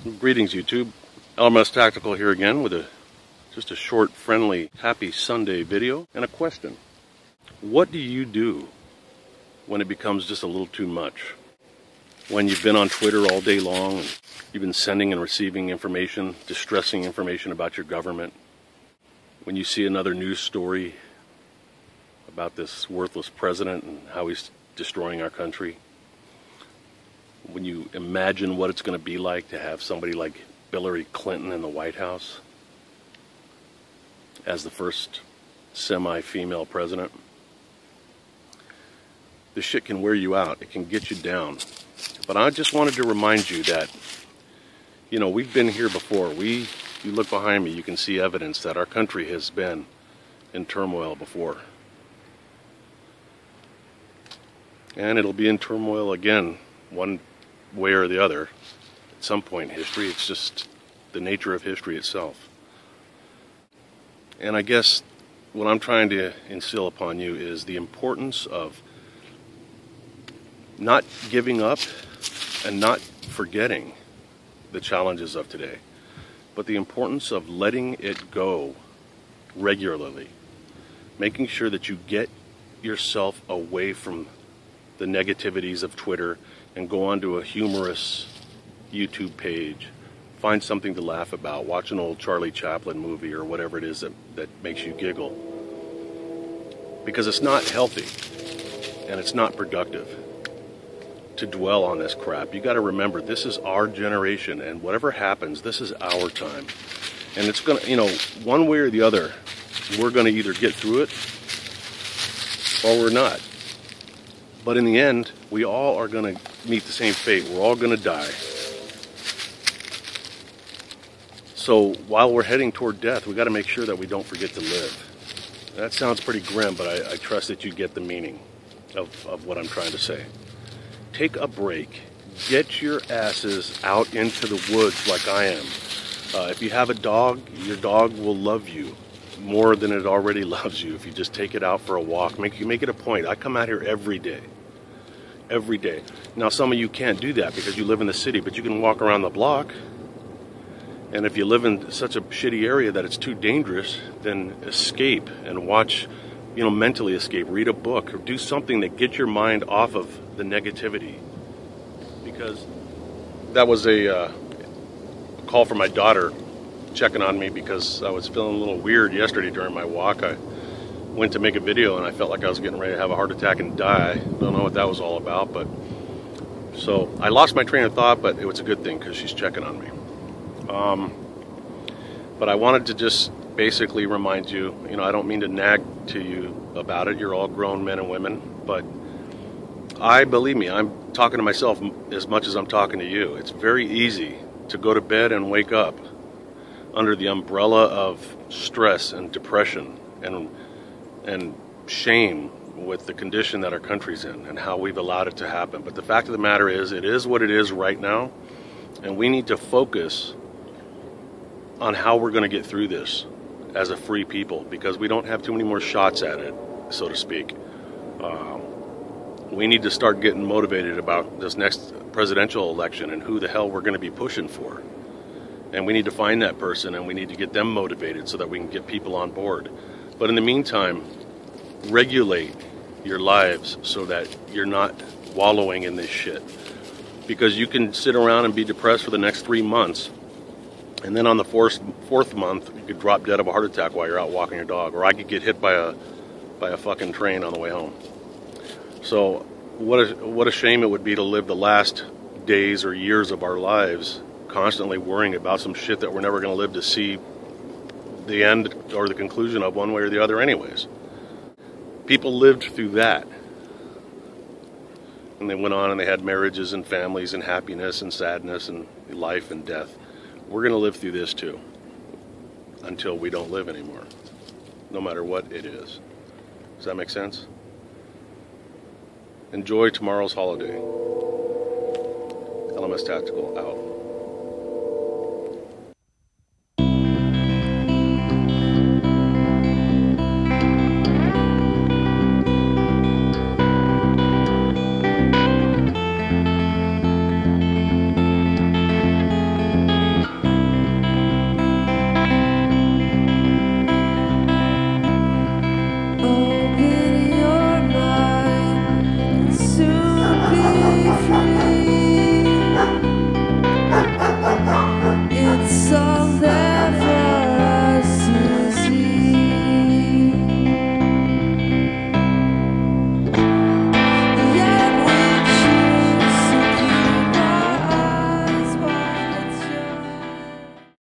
Greetings, YouTube. LMSTactical here again with just a short, friendly, happy Sunday video and a question. What do you do when it becomes just a little too much? When you've been on Twitter all day long and you've been sending and receiving information, distressing information about your government. When you see another news story about this worthless president and how he's destroying our country. When you imagine what it's going to be like to have somebody like Hillary Clinton in the White House as the first semi-female president, this shit can wear you out. It can get you down. But I just wanted to remind you that, you know, we've been here before. You look behind me, you can see evidence that our country has been in turmoil before. And it'll be in turmoil again, one way or the other, at some point in history. It's just the nature of history itself. And I guess what I'm trying to instill upon you is the importance of not giving up and not forgetting the challenges of today, but the importance of letting it go regularly, making sure that you get yourself away from the negativities of Twitter and go onto a humorous YouTube page, find something to laugh about, watch an old Charlie Chaplin movie or whatever it is that makes you giggle. Because it's not healthy and it's not productive to dwell on this crap. You got to remember, this is our generation, and whatever happens, this is our time. And it's going to, you know, one way or the other, we're going to either get through it or we're not. But in the end, we all are going to meet the same fate. We're all going to die. So while we're heading toward death, we got to make sure that we don't forget to live. That sounds pretty grim, but I trust that you get the meaning of what I'm trying to say. Take a break. Get your asses out into the woods like I am. If you have a dog, your dog will love you more than it already loves you if you just take it out for a walk. Make it a point. I come out here every day. Every day. Now, some of you can't do that because you live in the city, but you can walk around the block. And if you live in such a shitty area that it's too dangerous, then escape and watch, you know, mentally escape. Read a book or do something that gets your mind off of the negativity. Because that was a call from my daughter checking on me because I was feeling a little weird yesterday during my walk. I went to make a video and I felt like I was getting ready to have a heart attack and die. Don't know what that was all about, but so I lost my train of thought, but it was a good thing because she's checking on me. But I wanted to just basically remind you, you know, I don't mean to nag to you about it. You're all grown men and women, but believe me, I'm talking to myself as much as I'm talking to you. It's very easy to go to bed and wake up under the umbrella of stress and depression and shame with the condition that our country's in and how we've allowed it to happen. But the fact of the matter is, it is what it is right now, and we need to focus on how we're going to get through this as a free people, because we don't have too many more shots at it, so to speak. We need to start getting motivated about this next presidential election and who the hell we're going to be pushing for. And we need to find that person, and we need to get them motivated so that we can get people on board. But in the meantime, regulate your lives so that you're not wallowing in this shit. Because you can sit around and be depressed for the next 3 months, and then on the fourth month, you could drop dead of a heart attack while you're out walking your dog. Or I could get hit by a fucking train on the way home. So what a shame it would be to live the last days or years of our lives constantly worrying about some shit that we're never going to live to see the end or the conclusion of, one way or the other anyways. People lived through that. And they went on and they had marriages and families and happiness and sadness and life and death. We're going to live through this too, until we don't live anymore, no matter what it is. Does that make sense? Enjoy tomorrow's holiday. LMS Tactical out.